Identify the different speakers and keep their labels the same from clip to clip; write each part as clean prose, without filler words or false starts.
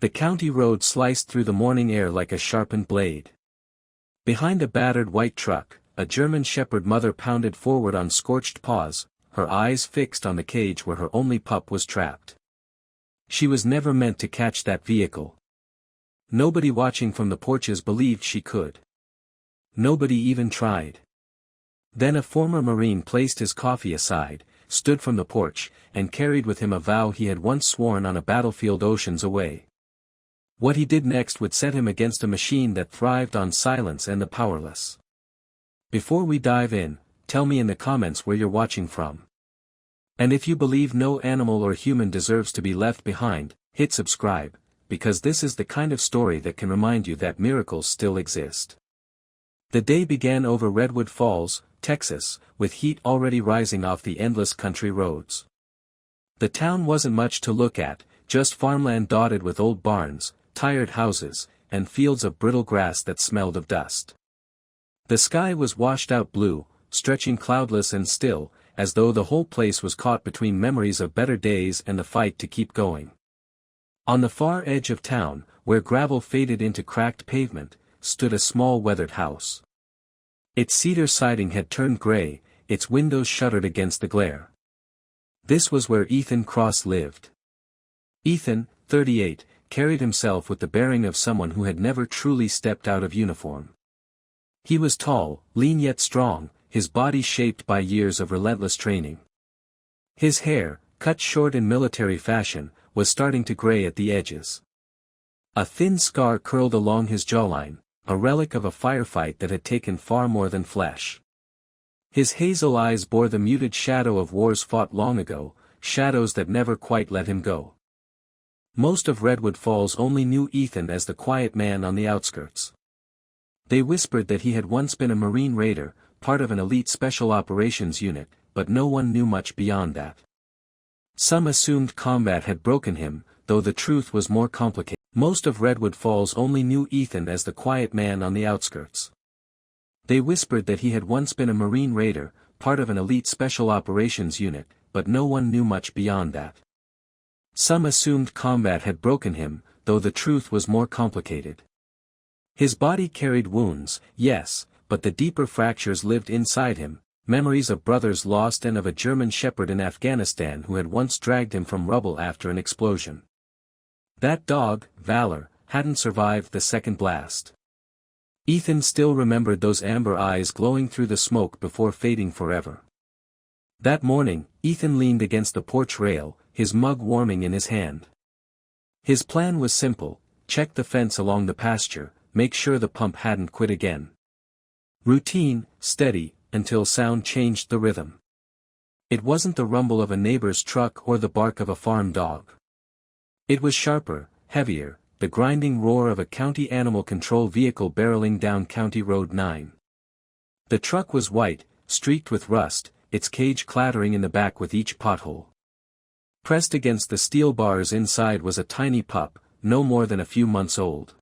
Speaker 1: The county road sliced through the morning air like a sharpened blade. Behind a battered white truck, a German shepherd mother pounded forward on scorched paws, her eyes fixed on the cage where her only pup was trapped. She was never meant to catch that vehicle. Nobody watching from the porches believed she could. Nobody even tried. Then a former Marine placed his coffee aside, stood from the porch, and carried with him a vow he had once sworn on a battlefield oceans away. What he did next would set him against a machine that thrived on silence and the powerless. Before we dive in, tell me in the comments where you're watching from. And if you believe no animal or human deserves to be left behind, hit subscribe, because this is the kind of story that can remind you that miracles still exist. The day began over Redwood Falls, Texas, with heat already rising off the endless country roads. The town wasn't much to look at, just farmland dotted with old barns, tired houses, and fields of brittle grass that smelled of dust. The sky was washed out blue, stretching cloudless and still, as though the whole place was caught between memories of better days and the fight to keep going. On the far edge of town, where gravel faded into cracked pavement, stood a small weathered house. Its cedar siding had turned gray, its windows shuttered against the glare. This was where Ethan Cross lived. Ethan, 38, carried himself with the bearing of someone who had never truly stepped out of uniform. He was tall, lean yet strong, his body shaped by years of relentless training. His hair, cut short in military fashion, was starting to gray at the edges. A thin scar curled along his jawline, a relic of a firefight that had taken far more than flesh. His hazel eyes bore the muted shadow of wars fought long ago, shadows that never quite let him go. Most of Redwood Falls only knew Ethan as the quiet man on the outskirts. They whispered that he had once been a Marine raider, part of an elite special operations unit, but no one knew much beyond that. Some assumed combat had broken him, though the truth was more complicated. Most of Redwood Falls only knew Ethan as the quiet man on the outskirts. They whispered that he had once been a Marine raider, part of an elite special operations unit, but no one knew much beyond that. Some assumed combat had broken him, though the truth was more complicated. His body carried wounds, yes, but the deeper fractures lived inside him, memories of brothers lost and of a German shepherd in Afghanistan who had once dragged him from rubble after an explosion. That dog, Valor, hadn't survived the second blast. Ethan still remembered those amber eyes glowing through the smoke before fading forever. That morning, Ethan leaned against the porch rail, his mug warming in his hand. His plan was simple: check the fence along the pasture, make sure the pump hadn't quit again. Routine, steady, until sound changed the rhythm. It wasn't the rumble of a neighbor's truck or the bark of a farm dog. It was sharper, heavier, the grinding roar of a county animal control vehicle barreling down County Road 9. The truck was white, streaked with rust, its cage clattering in the back with each pothole. Pressed against the steel bars inside was a tiny pup, no more than a few months old.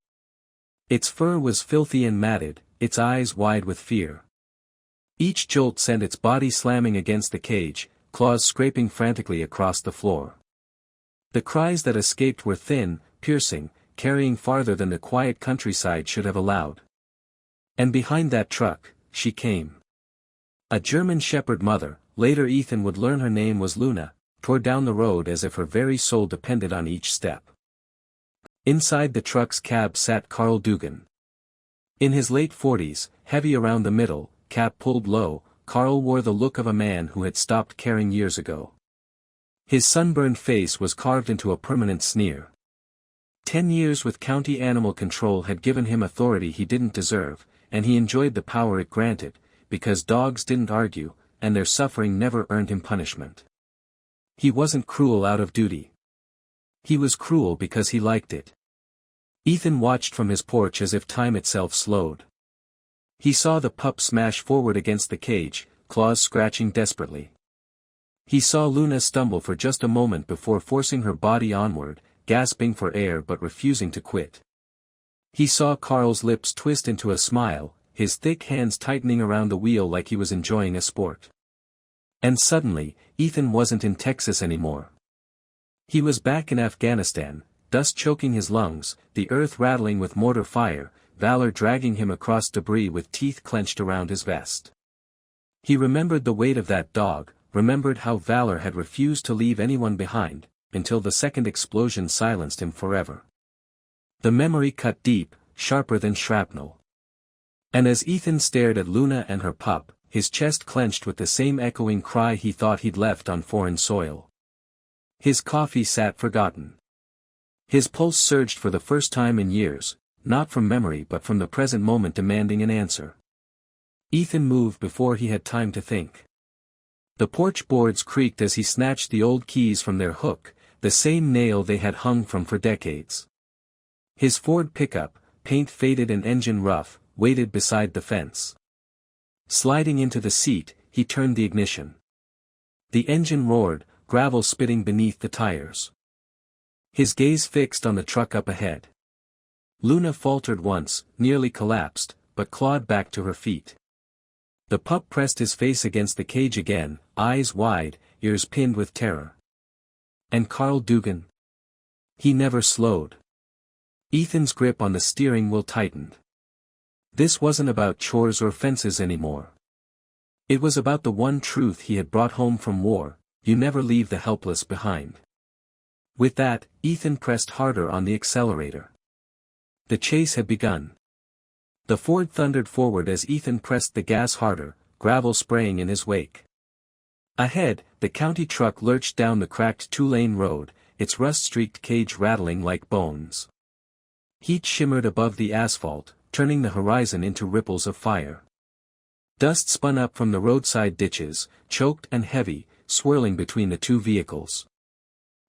Speaker 1: Its fur was filthy and matted, its eyes wide with fear. Each jolt sent its body slamming against the cage, claws scraping frantically across the floor. The cries that escaped were thin, piercing, carrying farther than the quiet countryside should have allowed. And behind that truck, she came. A German shepherd mother, later Ethan would learn her name was Luna, tore down the road as if her very soul depended on each step. Inside the truck's cab sat Carl Dugan. In his late 40s, heavy around the middle, cap pulled low, Carl wore the look of a man who had stopped caring years ago. His sunburned face was carved into a permanent sneer. 10 years with county animal control had given him authority he didn't deserve, and he enjoyed the power it granted, because dogs didn't argue, and their suffering never earned him punishment. He wasn't cruel out of duty. He was cruel because he liked it. Ethan watched from his porch as if time itself slowed. He saw the pup smash forward against the cage, claws scratching desperately. He saw Luna stumble for just a moment before forcing her body onward, gasping for air but refusing to quit. He saw Carl's lips twist into a smile, his thick hands tightening around the wheel like he was enjoying a sport. And suddenly, Ethan wasn't in Texas anymore. He was back in Afghanistan, dust choking his lungs, the earth rattling with mortar fire, Valor dragging him across debris with teeth clenched around his vest. He remembered the weight of that dog, remembered how Valor had refused to leave anyone behind, until the second explosion silenced him forever. The memory cut deep, sharper than shrapnel. And as Ethan stared at Luna and her pup, his chest clenched with the same echoing cry he thought he'd left on foreign soil. His coffee sat forgotten. His pulse surged for the first time in years, not from memory but from the present moment demanding an answer. Ethan moved before he had time to think. The porch boards creaked as he snatched the old keys from their hook, the same nail they had hung from for decades. His Ford pickup, paint faded and engine rough, waited beside the fence. Sliding into the seat, he turned the ignition. The engine roared, gravel spitting beneath the tires. His gaze fixed on the truck up ahead. Luna faltered once, nearly collapsed, but clawed back to her feet. The pup pressed his face against the cage again, eyes wide, ears pinned with terror. And Carl Dugan? He never slowed. Ethan's grip on the steering wheel tightened. This wasn't about chores or fences anymore. It was about the one truth he had brought home from war: you never leave the helpless behind. With that, Ethan pressed harder on the accelerator. The chase had begun. The Ford thundered forward as Ethan pressed the gas harder, gravel spraying in his wake. Ahead, the county truck lurched down the cracked two-lane road, its rust-streaked cage rattling like bones. Heat shimmered above the asphalt, turning the horizon into ripples of fire. Dust spun up from the roadside ditches, choked and heavy, swirling between the two vehicles.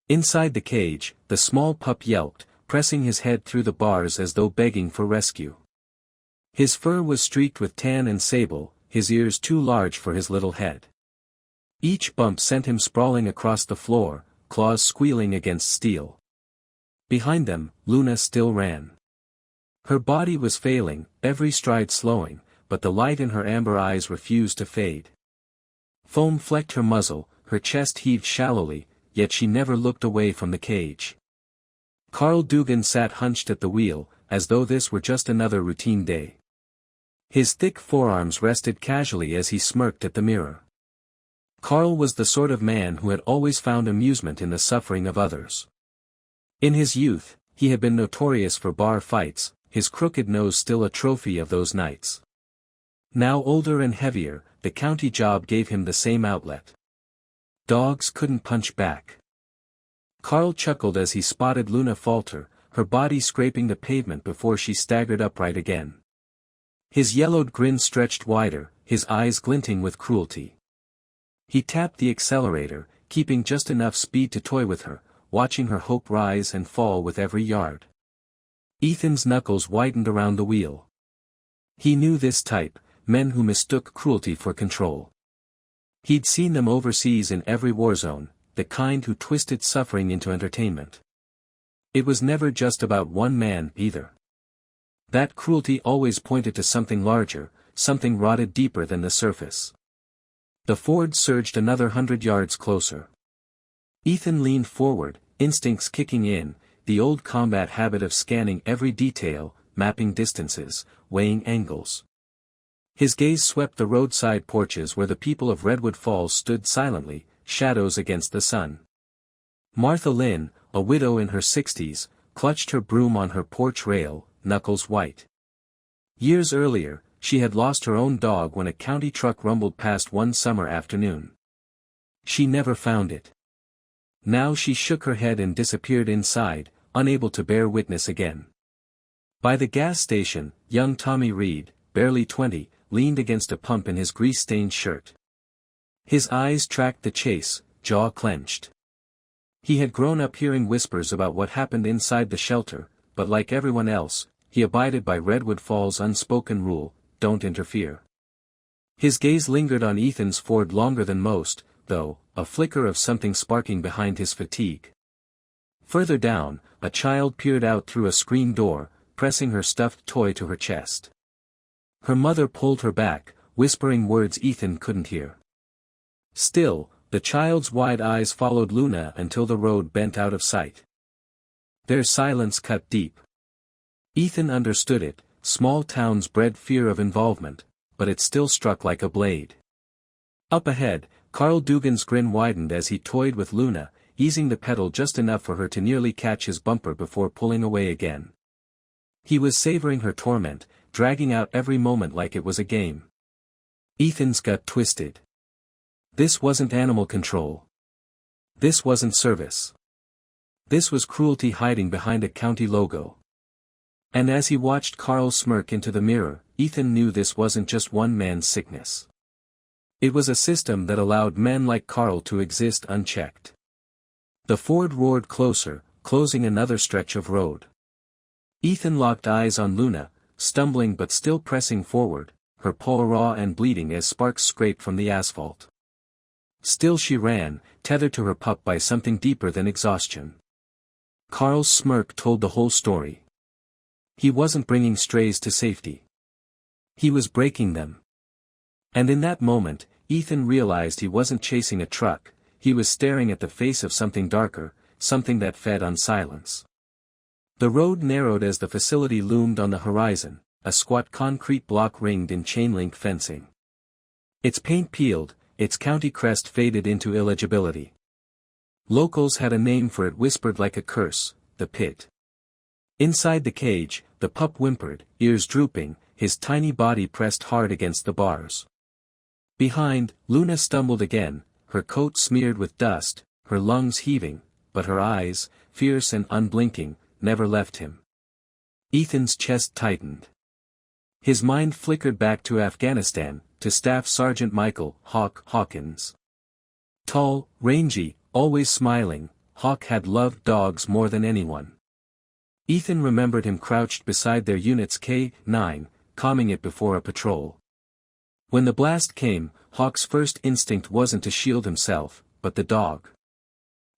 Speaker 1: Inside the cage, the small pup yelped, pressing his head through the bars as though begging for rescue. His fur was streaked with tan and sable, his ears too large for his little head. Each bump sent him sprawling across the floor, claws squealing against steel. Behind them, Luna still ran. Her body was failing, every stride slowing, but the light in her amber eyes refused to fade. Foam flecked her muzzle, her chest heaved shallowly, yet she never looked away from the cage. Carl Dugan sat hunched at the wheel, as though this were just another routine day. His thick forearms rested casually as he smirked at the mirror. Carl was the sort of man who had always found amusement in the suffering of others. In his youth, he had been notorious for bar fights, his crooked nose still a trophy of those nights. Now older and heavier, the county job gave him the same outlet. Dogs couldn't punch back. Carl chuckled as he spotted Luna falter, her body scraping the pavement before she staggered upright again. His yellowed grin stretched wider, his eyes glinting with cruelty. He tapped the accelerator, keeping just enough speed to toy with her, watching her hope rise and fall with every yard. Ethan's knuckles widened around the wheel. He knew this type, men who mistook cruelty for control. He'd seen them overseas in every war zone, the kind who twisted suffering into entertainment. It was never just about one man, either. That cruelty always pointed to something larger, something rotted deeper than the surface. The Ford surged another 100 yards closer. Ethan leaned forward, instincts kicking in, the old combat habit of scanning every detail, mapping distances, weighing angles. His gaze swept the roadside porches where the people of Redwood Falls stood silently, shadows against the sun. Martha Lynn, a widow in her 60s, clutched her broom on her porch rail, knuckles white. Years earlier, she had lost her own dog when a county truck rumbled past one summer afternoon. She never found it. Now she shook her head and disappeared inside, unable to bear witness again. By the gas station, young Tommy Reed, barely 20, leaned against a pump in his grease-stained shirt. His eyes tracked the chase, jaw clenched. He had grown up hearing whispers about what happened inside the shelter, but like everyone else, he abided by Redwood Falls' unspoken rule: don't interfere. His gaze lingered on Ethan's Ford longer than most, though, a flicker of something sparking behind his fatigue. Further down, a child peered out through a screen door, pressing her stuffed toy to her chest. Her mother pulled her back, whispering words Ethan couldn't hear. Still, the child's wide eyes followed Luna until the road bent out of sight. Their silence cut deep. Ethan understood it, small towns bred fear of involvement, but it still struck like a blade. Up ahead, Carl Dugan's grin widened as he toyed with Luna, easing the pedal just enough for her to nearly catch his bumper before pulling away again. He was savoring her torment, dragging out every moment like it was a game. Ethan's gut twisted. This wasn't animal control. This wasn't service. This was cruelty hiding behind a county logo. And as he watched Carl smirk into the mirror, Ethan knew this wasn't just one man's sickness. It was a system that allowed men like Carl to exist unchecked. The Ford roared closer, closing another stretch of road. Ethan locked eyes on Luna, stumbling but still pressing forward, her paw raw and bleeding as sparks scraped from the asphalt. Still she ran, tethered to her pup by something deeper than exhaustion. Carl's smirk told the whole story. He wasn't bringing strays to safety. He was breaking them. And in that moment, Ethan realized he wasn't chasing a truck, he was staring at the face of something darker, something that fed on silence. The road narrowed as the facility loomed on the horizon, a squat concrete block ringed in chain-link fencing. Its paint peeled, its county crest faded into illegibility. Locals had a name for it whispered like a curse, the pit. Inside the cage, the pup whimpered, ears drooping, his tiny body pressed hard against the bars. Behind, Luna stumbled again, her coat smeared with dust, her lungs heaving, but her eyes, fierce and unblinking, never left him. Ethan's chest tightened. His mind flickered back to Afghanistan, to Staff Sergeant Michael "Hawk" Hawkins. Tall, rangy, always smiling, Hawk had loved dogs more than anyone. Ethan remembered him crouched beside their unit's K-9, calming it before a patrol. When the blast came, Hawk's first instinct wasn't to shield himself, but the dog.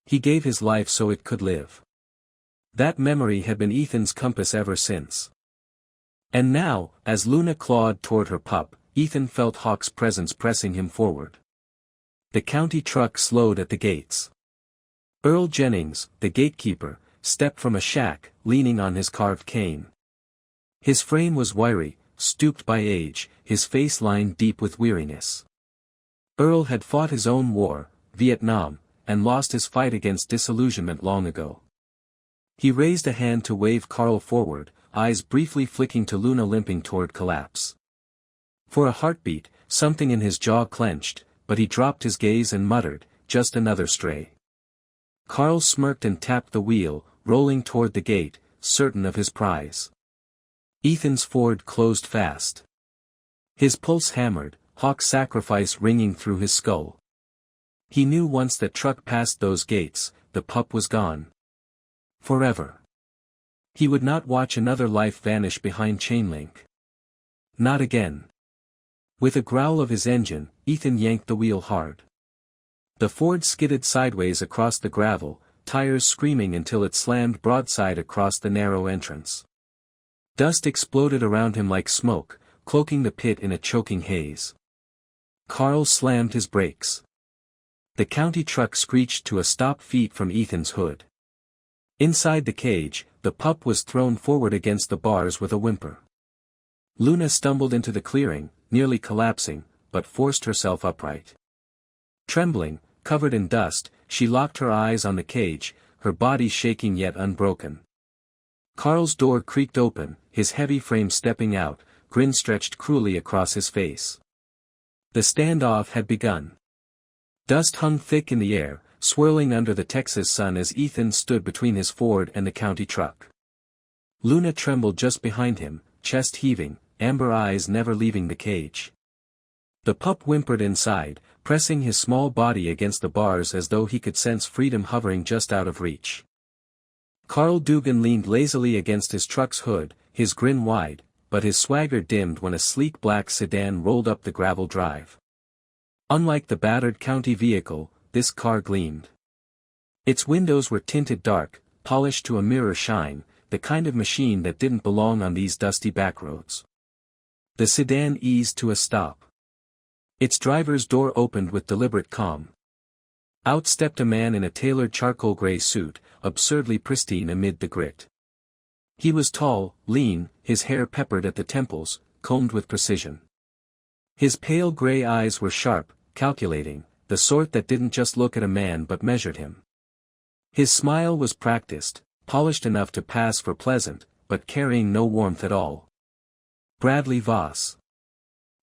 Speaker 1: He gave his life so it could live. That memory had been Ethan's compass ever since. And now, as Luna clawed toward her pup, Ethan felt Hawk's presence pressing him forward. The county truck slowed at the gates. Earl Jennings, the gatekeeper, stepped from a shack, leaning on his carved cane. His frame was wiry, stooped by age, his face lined deep with weariness. Earl had fought his own war, Vietnam, and lost his fight against disillusionment long ago. He raised a hand to wave Carl forward, eyes briefly flicking to Luna limping toward collapse. For a heartbeat, something in his jaw clenched, but he dropped his gaze and muttered, "Just another stray." Carl smirked and tapped the wheel, rolling toward the gate, certain of his prize. Ethan's Ford closed fast. His pulse hammered, Hawk's sacrifice ringing through his skull. He knew once that truck passed those gates, the pup was gone. Forever. He would not watch another life vanish behind chain link. Not again. With a growl of his engine, Ethan yanked the wheel hard. The Ford skidded sideways across the gravel, tires screaming until it slammed broadside across the narrow entrance. Dust exploded around him like smoke, cloaking the pit in a choking haze. Carl slammed his brakes. The county truck screeched to a stop feet from Ethan's hood. Inside the cage, the pup was thrown forward against the bars with a whimper. Luna stumbled into the clearing, nearly collapsing, but forced herself upright. Trembling, covered in dust, she locked her eyes on the cage, her body shaking yet unbroken. Carl's door creaked open, his heavy frame stepping out, grin stretched cruelly across his face. The standoff had begun. Dust hung thick in the air, swirling under the Texas sun as Ethan stood between his Ford and the county truck. Luna trembled just behind him, chest heaving, amber eyes never leaving the cage. The pup whimpered inside, pressing his small body against the bars as though he could sense freedom hovering just out of reach. Carl Dugan leaned lazily against his truck's hood, his grin wide, but his swagger dimmed when a sleek black sedan rolled up the gravel drive. Unlike the battered county vehicle, this car gleamed. Its windows were tinted dark, polished to a mirror shine, the kind of machine that didn't belong on these dusty backroads. The sedan eased to a stop. Its driver's door opened with deliberate calm. Out stepped a man in a tailored charcoal gray suit, absurdly pristine amid the grit. He was tall, lean, his hair peppered at the temples, combed with precision. His pale gray eyes were sharp, calculating, the sort that didn't just look at a man but measured him. His smile was practiced, polished enough to pass for pleasant, but carrying no warmth at all. Bradley Voss,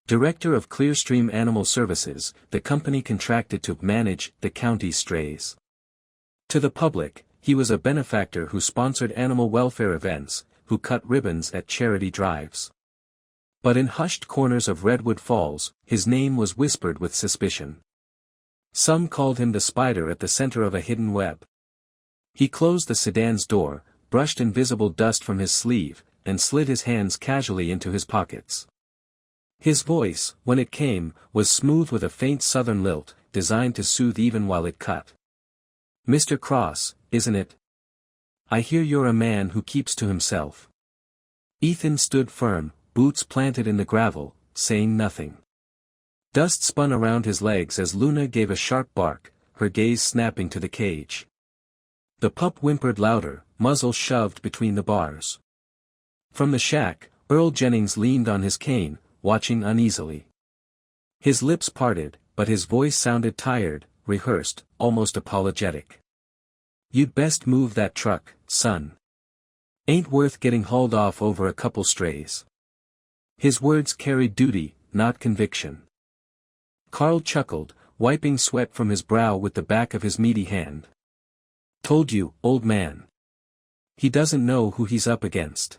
Speaker 1: Director of Clearstream Animal Services, the company contracted to manage the county's strays. To the public, he was a benefactor who sponsored animal welfare events, who cut ribbons at charity drives. But in hushed corners of Redwood Falls, his name was whispered with suspicion. Some called him the spider at the center of a hidden web. He closed the sedan's door, brushed invisible dust from his sleeve, and slid his hands casually into his pockets. His voice, when it came, was smooth with a faint southern lilt, designed to soothe even while it cut. "Mr. Cross, isn't it? I hear you're a man who keeps to himself." Ethan stood firm, boots planted in the gravel, saying nothing. Dust spun around his legs as Luna gave a sharp bark, her gaze snapping to the cage. The pup whimpered louder, muzzle shoved between the bars. From the shack, Earl Jennings leaned on his cane, watching uneasily. His lips parted, but his voice sounded tired, rehearsed, almost apologetic. "You'd best move that truck, son. Ain't worth getting hauled off over a couple strays." His words carried duty, not conviction. Carl chuckled, wiping sweat from his brow with the back of his meaty hand. "Told you, old man. He doesn't know who he's up against."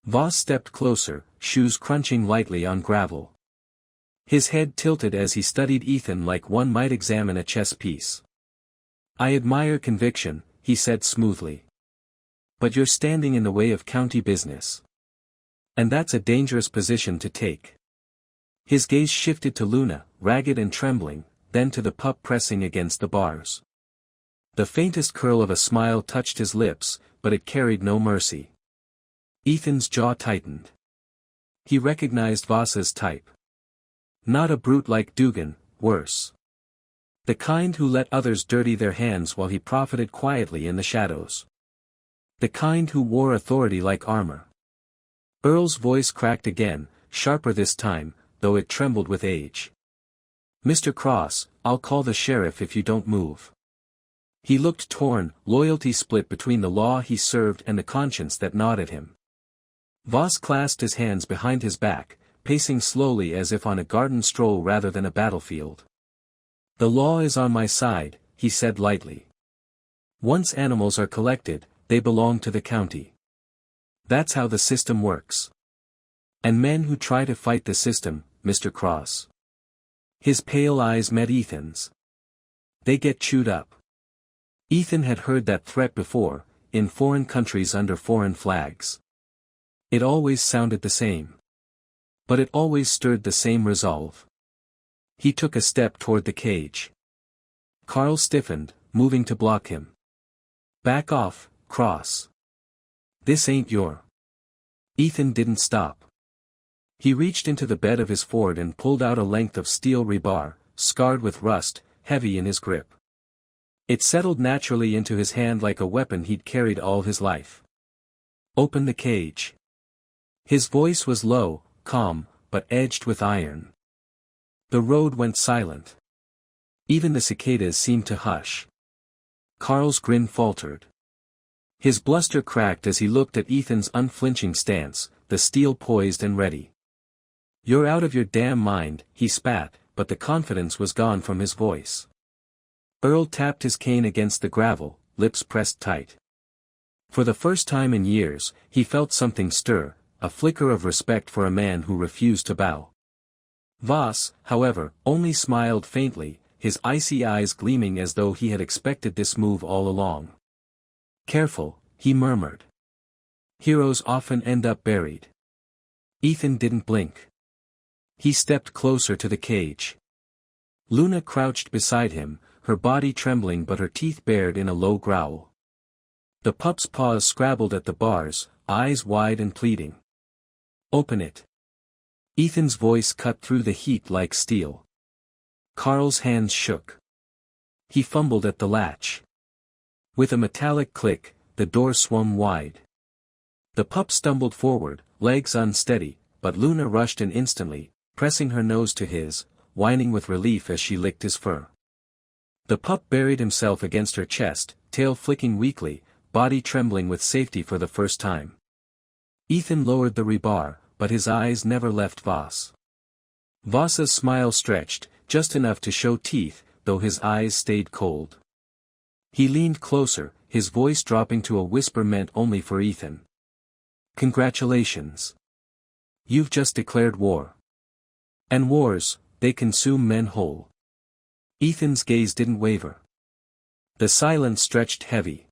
Speaker 1: Voss stepped closer, shoes crunching lightly on gravel. His head tilted as he studied Ethan like one might examine a chess piece. "I admire conviction," he said smoothly. "But you're standing in the way of county business. And that's a dangerous position to take." His gaze shifted to Luna, ragged and trembling, then to the pup pressing against the bars. The faintest curl of a smile touched his lips, but it carried no mercy. Ethan's jaw tightened. He recognized Voss's type. Not a brute like Dugan, worse. The kind who let others dirty their hands while he profited quietly in the shadows. The kind who wore authority like armor. Earl's voice cracked again, sharper this time, though it trembled with age. "Mr. Cross, I'll call the sheriff if you don't move." He looked torn, loyalty split between the law he served and the conscience that gnawed at him. Voss clasped his hands behind his back, pacing slowly as if on a garden stroll rather than a battlefield. "The law is on my side," he said lightly. "Once animals are collected, they belong to the county. That's how the system works. And men who try to fight the system, Mr. Cross." His pale eyes met Ethan's. "They get chewed up." Ethan had heard that threat before, in foreign countries under foreign flags. It always sounded the same. But it always stirred the same resolve. He took a step toward the cage. Carl stiffened, moving to block him. "Back off, Cross. This ain't your." Ethan didn't stop. He reached into the bed of his Ford and pulled out a length of steel rebar, scarred with rust, heavy in his grip. It settled naturally into his hand like a weapon he'd carried all his life. "Open the cage." His voice was low, calm, but edged with iron. The road went silent. Even the cicadas seemed to hush. Carl's grin faltered. His bluster cracked as he looked at Ethan's unflinching stance, the steel poised and ready. "You're out of your damn mind," he spat, but the confidence was gone from his voice. Earl tapped his cane against the gravel, lips pressed tight. For the first time in years, he felt something stir, a flicker of respect for a man who refused to bow. Voss, however, only smiled faintly, his icy eyes gleaming as though he had expected this move all along. "Careful," he murmured. "Heroes often end up buried." Ethan didn't blink. He stepped closer to the cage. Luna crouched beside him, her body trembling but her teeth bared in a low growl. The pup's paws scrabbled at the bars, eyes wide and pleading. "Open it." Ethan's voice cut through the heat like steel. Carl's hands shook. He fumbled at the latch. With a metallic click, the door swung wide. The pup stumbled forward, legs unsteady, but Luna rushed in instantly, pressing her nose to his, whining with relief as she licked his fur. The pup buried himself against her chest, tail flicking weakly, body trembling with safety for the first time. Ethan lowered the rebar, but his eyes never left Voss. Voss's smile stretched, just enough to show teeth, though his eyes stayed cold. He leaned closer, his voice dropping to a whisper meant only for Ethan. "Congratulations. You've just declared war. And wars, they consume men whole." Ethan's gaze didn't waver. The silence stretched heavy.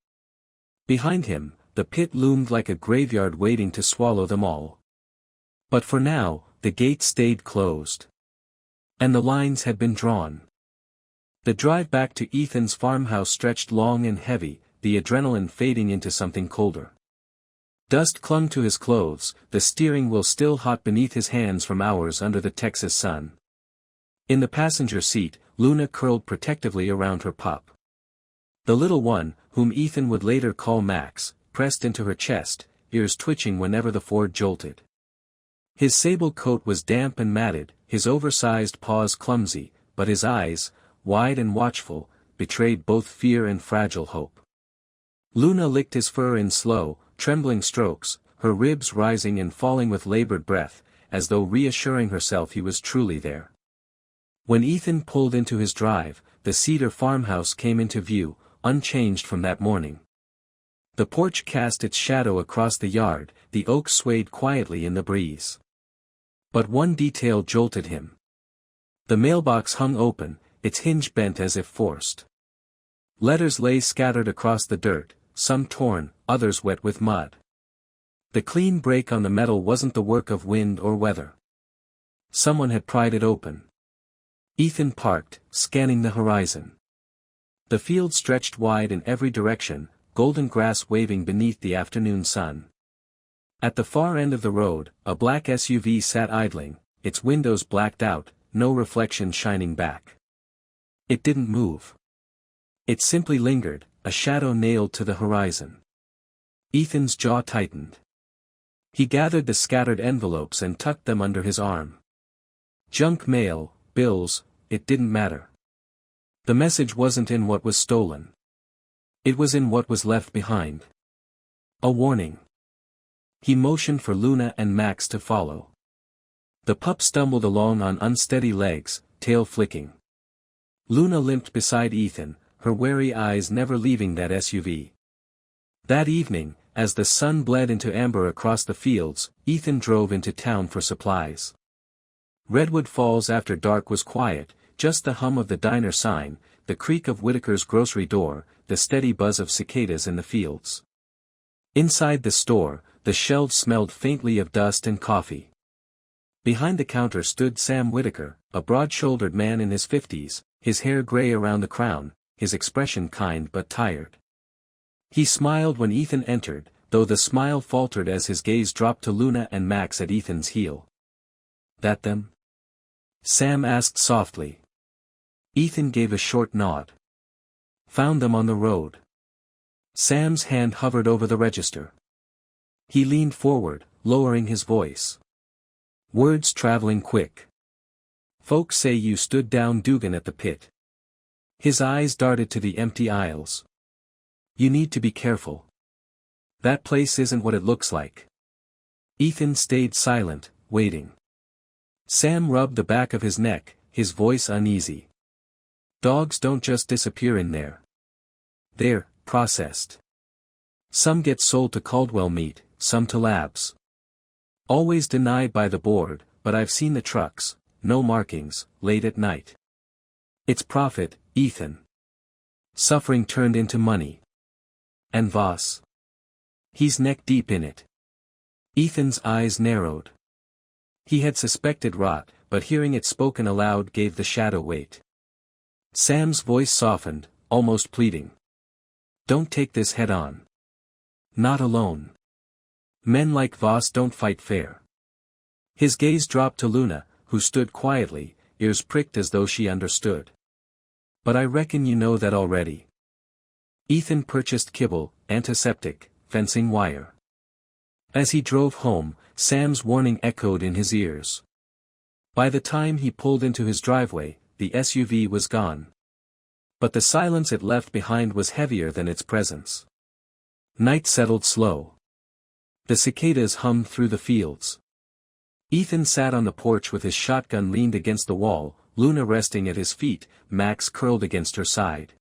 Speaker 1: Behind him, the pit loomed like a graveyard waiting to swallow them all. But for now, the gate stayed closed. And the lines had been drawn. The drive back to Ethan's farmhouse stretched long and heavy, the adrenaline fading into something colder. Dust clung to his clothes, the steering wheel still hot beneath his hands from hours under the Texas sun. In the passenger seat, Luna curled protectively around her pup. The little one, whom Ethan would later call Max, pressed into her chest, ears twitching whenever the Ford jolted. His sable coat was damp and matted, his oversized paws clumsy, but his eyes, wide and watchful, betrayed both fear and fragile hope. Luna licked his fur in slow, trembling strokes, her ribs rising and falling with labored breath, as though reassuring herself he was truly there. When Ethan pulled into his drive, the cedar farmhouse came into view, unchanged from that morning. The porch cast its shadow across the yard, the oak swayed quietly in the breeze. But one detail jolted him. The mailbox hung open, its hinge bent as if forced. Letters lay scattered across the dirt, some torn, others wet with mud. The clean break on the metal wasn't the work of wind or weather. Someone had pried it open. Ethan parked, scanning the horizon. The field stretched wide in every direction, golden grass waving beneath the afternoon sun. At the far end of the road, a black SUV sat idling, its windows blacked out, no reflection shining back. It didn't move. It simply lingered, a shadow nailed to the horizon. Ethan's jaw tightened. He gathered the scattered envelopes and tucked them under his arm. Junk mail, bills, it didn't matter. The message wasn't in what was stolen. It was in what was left behind. A warning. He motioned for Luna and Max to follow. The pup stumbled along on unsteady legs, tail flicking. Luna limped beside Ethan, her wary eyes never leaving that SUV. That evening, as the sun bled into amber across the fields, Ethan drove into town for supplies. Redwood Falls after dark was quiet, just the hum of the diner sign, the creak of Whitaker's grocery door, the steady buzz of cicadas in the fields. Inside the store, the shelves smelled faintly of dust and coffee. Behind the counter stood Sam Whitaker, a broad-shouldered man in his 50s, his hair gray around the crown, his expression kind but tired. He smiled when Ethan entered, though the smile faltered as his gaze dropped to Luna and Max at Ethan's heel. "That them?" Sam asked softly. Ethan gave a short nod. "Found them on the road." Sam's hand hovered over the register. He leaned forward, lowering his voice. Words traveling quick. "Folks say you stood down Dugan at the pit." His eyes darted to the empty aisles. "You need to be careful. That place isn't what it looks like." Ethan stayed silent, waiting. Sam rubbed the back of his neck, his voice uneasy. "Dogs don't just disappear in there. They're processed. Some get sold to Caldwell Meat, some to labs. Always denied by the board, but I've seen the trucks, no markings, late at night. It's profit, Ethan. Suffering turned into money. And Voss. He's neck deep in it." Ethan's eyes narrowed. He had suspected rot, but hearing it spoken aloud gave the shadow weight. Sam's voice softened, almost pleading. "Don't take this head on. Not alone. Men like Voss don't fight fair." His gaze dropped to Luna, who stood quietly, ears pricked as though she understood. "But I reckon you know that already." Ethan purchased kibble, antiseptic, fencing wire. As he drove home, Sam's warning echoed in his ears. By the time he pulled into his driveway, the SUV was gone. But the silence it left behind was heavier than its presence. Night settled slow. The cicadas hummed through the fields. Ethan sat on the porch with his shotgun leaned against the wall, Luna resting at his feet, Max curled against her side.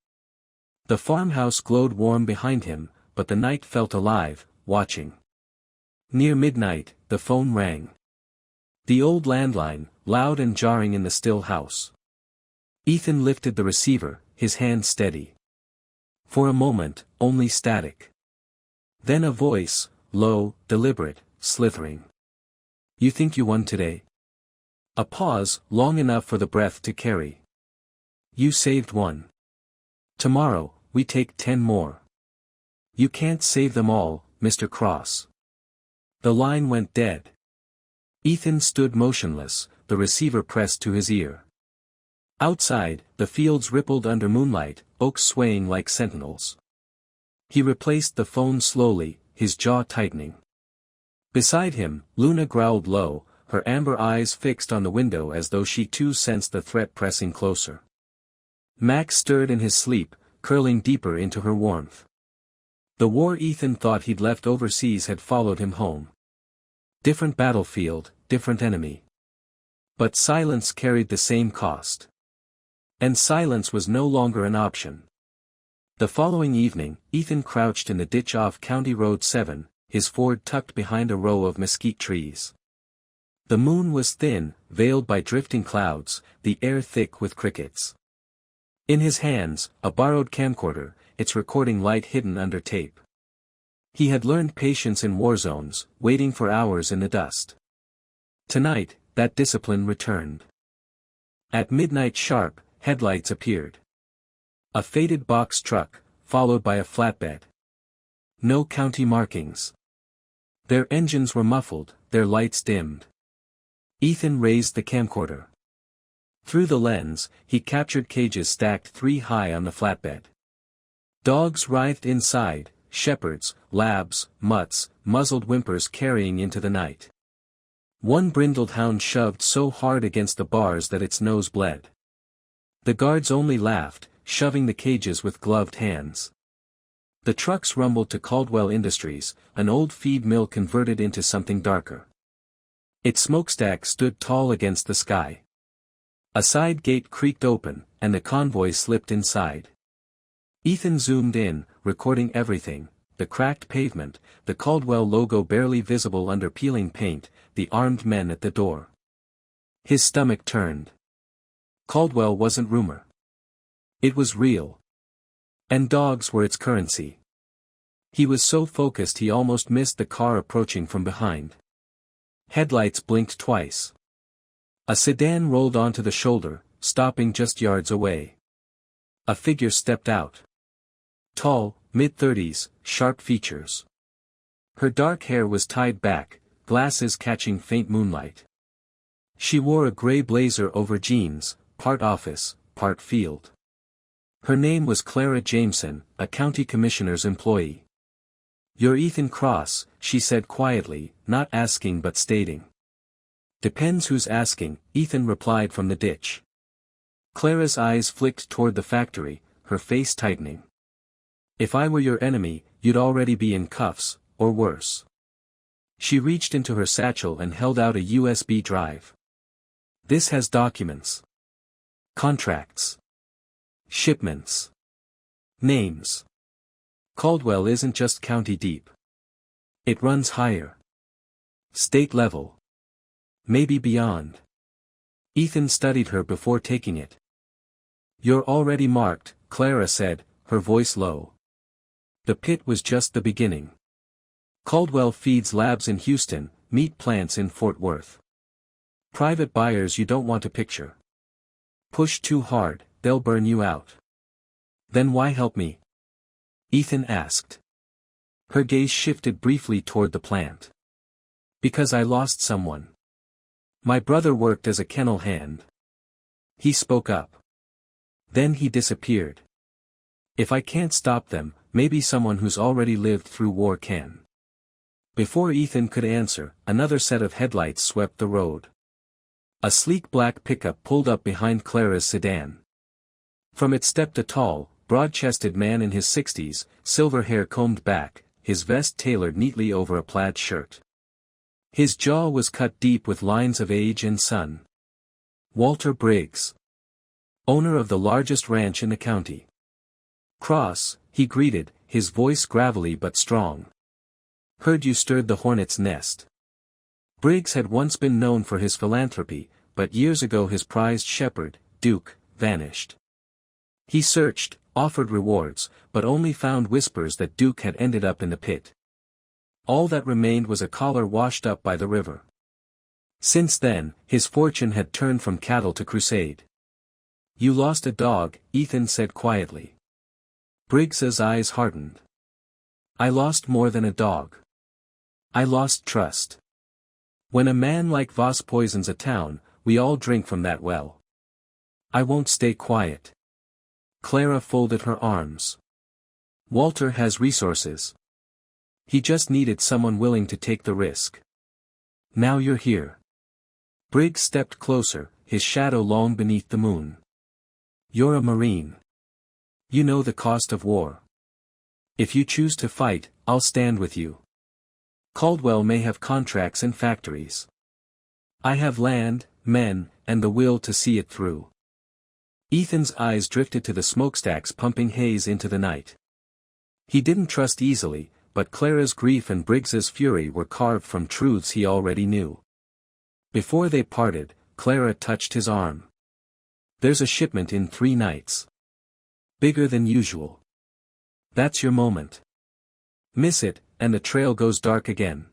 Speaker 1: The farmhouse glowed warm behind him, but the night felt alive, watching. Near midnight, the phone rang. The old landline, loud and jarring in the still house. Ethan lifted the receiver, his hand steady. For a moment, only static. Then a voice, low, deliberate, slithering. "You think you won today?" A pause, long enough for the breath to carry. "You saved one. Tomorrow, we take 10 more. You can't save them all, Mr. Cross." The line went dead. Ethan stood motionless, the receiver pressed to his ear. Outside, the fields rippled under moonlight, oaks swaying like sentinels. He replaced the phone slowly, his jaw tightening. Beside him, Luna growled low, her amber eyes fixed on the window as though she too sensed the threat pressing closer. Max stirred in his sleep, curling deeper into her warmth. The war Ethan thought he'd left overseas had followed him home. Different battlefield, different enemy. But silence carried the same cost. And silence was no longer an option. The following evening, Ethan crouched in the ditch off County Road 7, his Ford tucked behind a row of mesquite trees. The moon was thin, veiled by drifting clouds, the air thick with crickets. In his hands, a borrowed camcorder, its recording light hidden under tape. He had learned patience in war zones, waiting for hours in the dust. Tonight, that discipline returned. At midnight sharp, headlights appeared. A faded box truck, followed by a flatbed. No county markings. Their engines were muffled, their lights dimmed. Ethan raised the camcorder. Through the lens, he captured cages stacked 3 high on the flatbed. Dogs writhed inside, shepherds, labs, mutts, muzzled whimpers carrying into the night. One brindled hound shoved so hard against the bars that its nose bled. The guards only laughed, shoving the cages with gloved hands. The trucks rumbled to Caldwell Industries, an old feed mill converted into something darker. Its smokestack stood tall against the sky. A side gate creaked open, and the convoy slipped inside. Ethan zoomed in, recording everything, the cracked pavement, the Caldwell logo barely visible under peeling paint, the armed men at the door. His stomach turned. Caldwell wasn't rumor. It was real. And dogs were its currency. He was so focused he almost missed the car approaching from behind. Headlights blinked twice. A sedan rolled onto the shoulder, stopping just yards away. A figure stepped out. Tall, mid-30s, sharp features. Her dark hair was tied back, glasses catching faint moonlight. She wore a gray blazer over jeans, part office, part field. Her name was Clara Jameson, a county commissioner's employee. "You're Ethan Cross," she said quietly, not asking but stating. "Depends who's asking," Ethan replied from the ditch. Clara's eyes flicked toward the factory, her face tightening. "If I were your enemy, you'd already be in cuffs, or worse." She reached into her satchel and held out a USB drive. "This has documents. Contracts. Shipments. Names. Caldwell isn't just county deep. It runs higher. State level. Maybe beyond." Ethan studied her before taking it. "You're already marked," Clara said, her voice low. "The pit was just the beginning. Caldwell feeds labs in Houston, meat plants in Fort Worth. Private buyers you don't want to picture. Push too hard, they'll burn you out." "Then why help me?" Ethan asked. Her gaze shifted briefly toward the plant. "Because I lost someone. My brother worked as a kennel hand. He spoke up. Then he disappeared. If I can't stop them, maybe someone who's already lived through war can. Before Ethan could answer, another set of headlights swept the road. A sleek black pickup pulled up behind Clara's sedan. From it stepped a tall, broad-chested man in his 60s, silver hair combed back, his vest tailored neatly over a plaid shirt. His jaw was cut deep with lines of age and sun. Walter Briggs, owner of the largest ranch in the county. "Cross," he greeted, his voice gravelly but strong. "Heard you stirred the hornet's nest." Briggs had once been known for his philanthropy, but years ago his prized shepherd, Duke, vanished. He searched, offered rewards, but only found whispers that Duke had ended up in the pit. All that remained was a collar washed up by the river. Since then, his fortune had turned from cattle to crusade. "You lost a dog," Ethan said quietly. Briggs's eyes hardened. "I lost more than a dog. I lost trust. When a man like Voss poisons a town, we all drink from that well. I won't stay quiet." Clara folded her arms. "Walter has resources. He just needed someone willing to take the risk. Now you're here." Briggs stepped closer, his shadow long beneath the moon. "You're a Marine. You know the cost of war. If you choose to fight, I'll stand with you. Caldwell may have contracts and factories. I have land, men, and the will to see it through." Ethan's eyes drifted to the smokestacks pumping haze into the night. He didn't trust easily, but Clara's grief and Briggs's fury were carved from truths he already knew. Before they parted, Clara touched his arm. "There's a shipment in 3 nights. Bigger than usual. That's your moment. Miss it, and the trail goes dark again."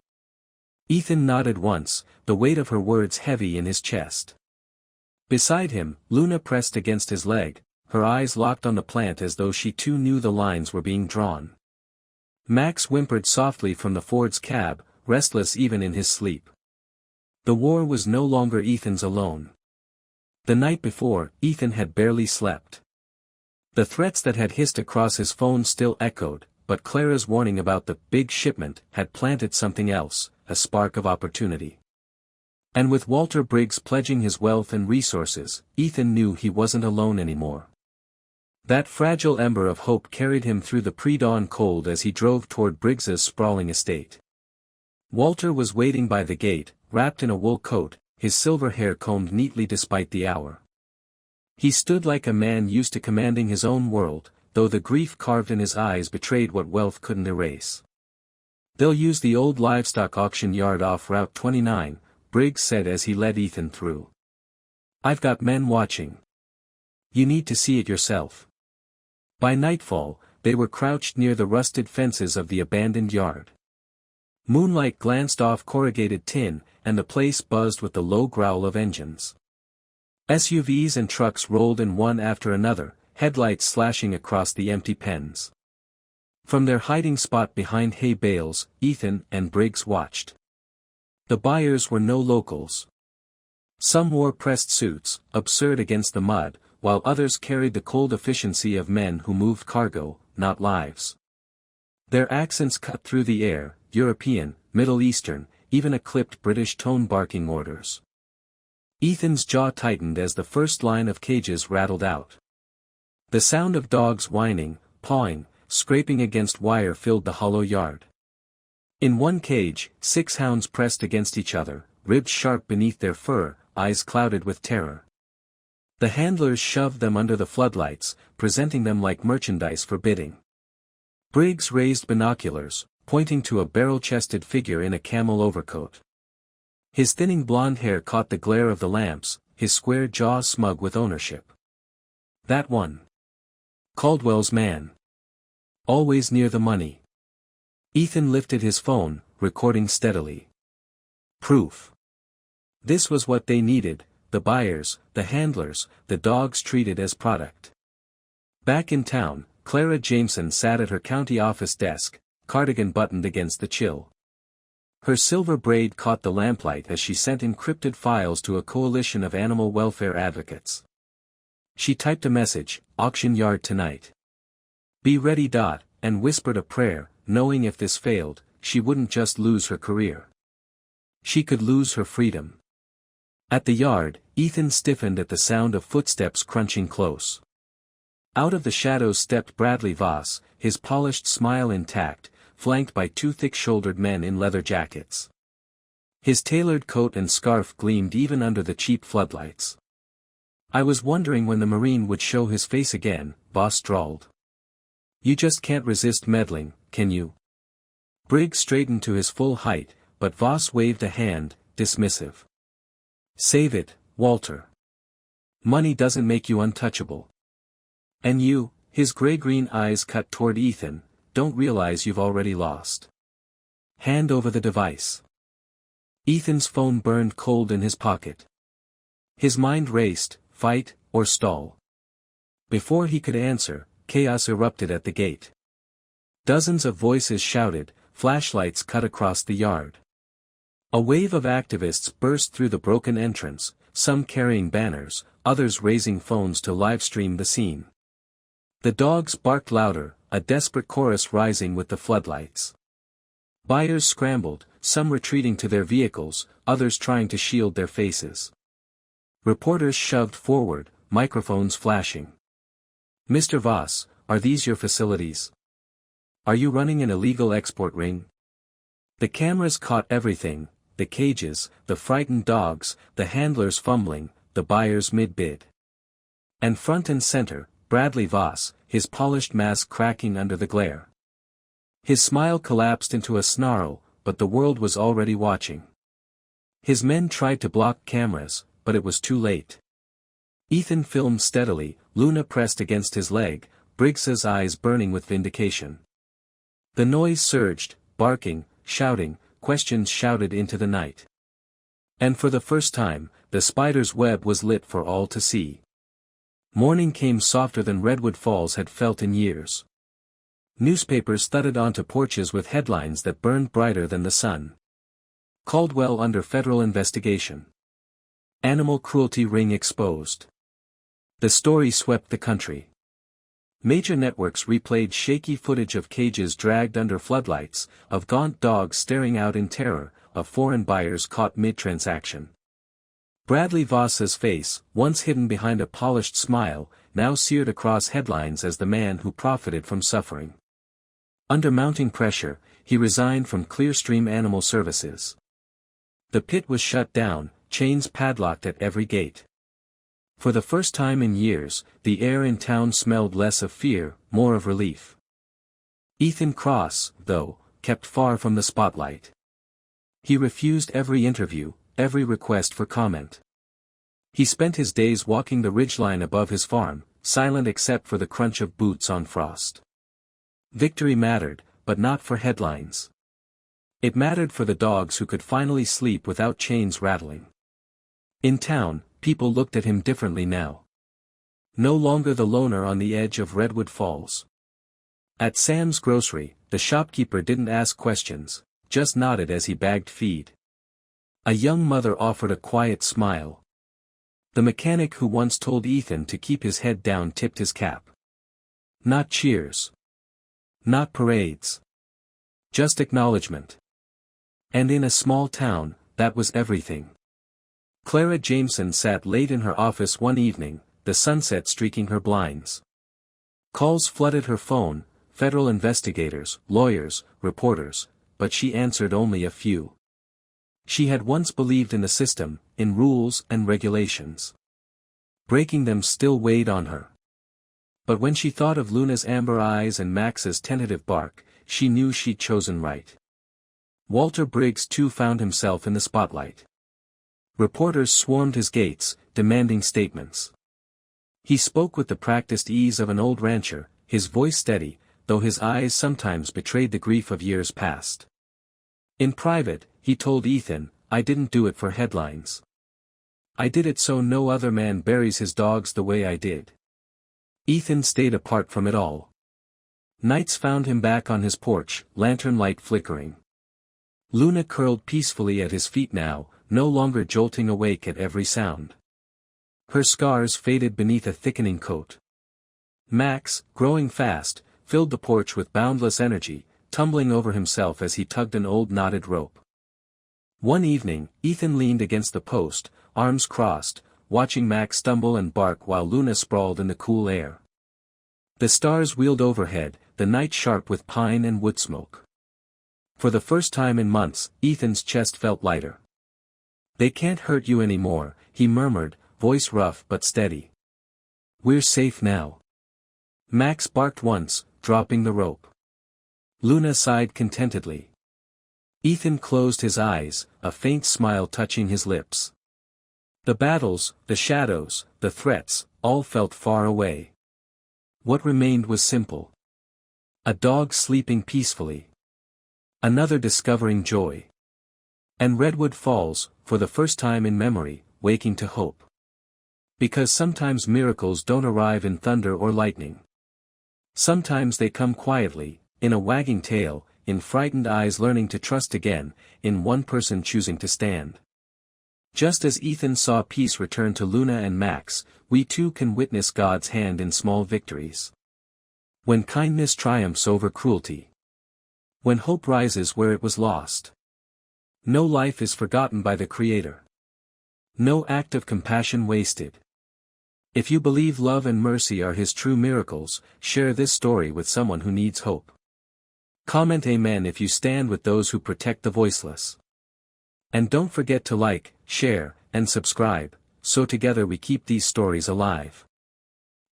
Speaker 1: Ethan nodded once, the weight of her words heavy in his chest. Beside him, Luna pressed against his leg, her eyes locked on the plant as though she too knew the lines were being drawn. Max whimpered softly from the Ford's cab, restless even in his sleep. The war was no longer Ethan's alone. The night before, Ethan had barely slept. The threats that had hissed across his phone still echoed, but Clara's warning about the big shipment had planted something else, a spark of opportunity. And with Walter Briggs pledging his wealth and resources, Ethan knew he wasn't alone anymore. That fragile ember of hope carried him through the pre-dawn cold as he drove toward Briggs's sprawling estate. Walter was waiting by the gate, wrapped in a wool coat, his silver hair combed neatly despite the hour. He stood like a man used to commanding his own world, though the grief carved in his eyes betrayed what wealth couldn't erase. "They'll use the old livestock auction yard off Route 29, Briggs said as he led Ethan through. "I've got men watching. You need to see it yourself." By nightfall, they were crouched near the rusted fences of the abandoned yard. Moonlight glanced off corrugated tin, and the place buzzed with the low growl of engines. SUVs and trucks rolled in one after another, headlights slashing across the empty pens. From their hiding spot behind hay bales, Ethan and Briggs watched. The buyers were no locals. Some wore pressed suits, absurd against the mud, while others carried the cold efficiency of men who moved cargo, not lives. Their accents cut through the air, European, Middle Eastern, even a clipped British tone barking orders. Ethan's jaw tightened as the first line of cages rattled out. The sound of dogs whining, pawing, scraping against wire filled the hollow yard. In one cage, 6 hounds pressed against each other, ribs sharp beneath their fur, eyes clouded with terror. The handlers shoved them under the floodlights, presenting them like merchandise for bidding. Briggs raised binoculars, pointing to a barrel-chested figure in a camel overcoat. His thinning blonde hair caught the glare of the lamps, his square jaw smug with ownership. That one. Caldwell's man. Always near the money. Ethan lifted his phone, recording steadily. Proof. This was what they needed, the buyers, the handlers, the dogs treated as product. Back in town, Clara Jameson sat at her county office desk, cardigan buttoned against the chill. Her silver braid caught the lamplight as she sent encrypted files to a coalition of animal welfare advocates. She typed a message, "Auction yard tonight. Be ready. and whispered a prayer, knowing if this failed, she wouldn't just lose her career. She could lose her freedom. At the yard, Ethan stiffened at the sound of footsteps crunching close. Out of the shadows stepped Bradley Voss, his polished smile intact, flanked by two thick-shouldered men in leather jackets. His tailored coat and scarf gleamed even under the cheap floodlights. "I was wondering when the Marine would show his face again," Voss drawled. "You just can't resist meddling, can you?" Briggs straightened to his full height, but Voss waved a hand, dismissive. "Save it, Walter. Money doesn't make you untouchable. And you," his gray-green eyes cut toward Ethan, "don't realize you've already lost. Hand over the device." Ethan's phone burned cold in his pocket. His mind raced, fight, or stall. Before he could answer, chaos erupted at the gate. Dozens of voices shouted, flashlights cut across the yard. A wave of activists burst through the broken entrance, some carrying banners, others raising phones to livestream the scene. The dogs barked louder, a desperate chorus rising with the floodlights. Buyers scrambled, some retreating to their vehicles, others trying to shield their faces. Reporters shoved forward, microphones flashing. "Mr. Voss, are these your facilities? Are you running an illegal export ring?" The cameras caught everything: the cages, the frightened dogs, the handlers fumbling, the buyers mid-bid. And front and center, Bradley Voss, his polished mask cracking under the glare. His smile collapsed into a snarl, but the world was already watching. His men tried to block cameras, but it was too late. Ethan filmed steadily, Luna pressed against his leg, Briggs's eyes burning with vindication. The noise surged, barking, shouting, questions shouted into the night. And for the first time, the spider's web was lit for all to see. Morning came softer than Redwood Falls had felt in years. Newspapers thudded onto porches with headlines that burned brighter than the sun. Caldwell under federal investigation. Animal cruelty ring exposed. The story swept the country. Major networks replayed shaky footage of cages dragged under floodlights, of gaunt dogs staring out in terror, of foreign buyers caught mid-transaction. Bradley Voss's face, once hidden behind a polished smile, now seared across headlines as the man who profited from suffering. Under mounting pressure, he resigned from Clearstream Animal Services. The pit was shut down, chains padlocked at every gate. For the first time in years, the air in town smelled less of fear, more of relief. Ethan Cross, though, kept far from the spotlight. He refused every interview, every request for comment. He spent his days walking the ridgeline above his farm, silent except for the crunch of boots on frost. Victory mattered, but not for headlines. It mattered for the dogs who could finally sleep without chains rattling. In town, people looked at him differently now. No longer the loner on the edge of Redwood Falls. At Sam's grocery, the shopkeeper didn't ask questions, just nodded as he bagged feed. A young mother offered a quiet smile. The mechanic who once told Ethan to keep his head down tipped his cap. Not cheers. Not parades. Just acknowledgement. And in a small town, that was everything. Clara Jameson sat late in her office one evening, the sunset streaking her blinds. Calls flooded her phone, federal investigators, lawyers, reporters, but she answered only a few. She had once believed in the system, in rules and regulations. Breaking them still weighed on her. But when she thought of Luna's amber eyes and Max's tentative bark, she knew she'd chosen right. Walter Briggs too found himself in the spotlight. Reporters swarmed his gates, demanding statements. He spoke with the practiced ease of an old rancher, his voice steady, though his eyes sometimes betrayed the grief of years past. In private, he told Ethan, "I didn't do it for headlines. I did it so no other man buries his dogs the way I did." Ethan stayed apart from it all. Nights found him back on his porch, lantern light flickering. Luna curled peacefully at his feet now, no longer jolting awake at every sound. Her scars faded beneath a thickening coat. Max, growing fast, filled the porch with boundless energy, tumbling over himself as he tugged an old knotted rope. One evening, Ethan leaned against the post, arms crossed, watching Max stumble and bark while Luna sprawled in the cool air. The stars wheeled overhead, the night sharp with pine and wood smoke. For the first time in months, Ethan's chest felt lighter. "They can't hurt you anymore," he murmured, voice rough but steady. "We're safe now." Max barked once, dropping the rope. Luna sighed contentedly. Ethan closed his eyes, a faint smile touching his lips. The battles, the shadows, the threats, all felt far away. What remained was simple. A dog sleeping peacefully. Another discovering joy. And Redwood Falls, for the first time in memory, waking to hope. Because sometimes miracles don't arrive in thunder or lightning. Sometimes they come quietly, in a wagging tail, in frightened eyes learning to trust again, in one person choosing to stand. Just as Ethan saw peace return to Luna and Max, we too can witness God's hand in small victories. When kindness triumphs over cruelty. When hope rises where it was lost. No life is forgotten by the Creator. No act of compassion wasted. If you believe love and mercy are His true miracles, share this story with someone who needs hope. Comment Amen if you stand with those who protect the voiceless. And don't forget to like, share, and subscribe, so together we keep these stories alive.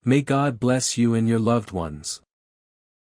Speaker 1: May God bless you and your loved ones.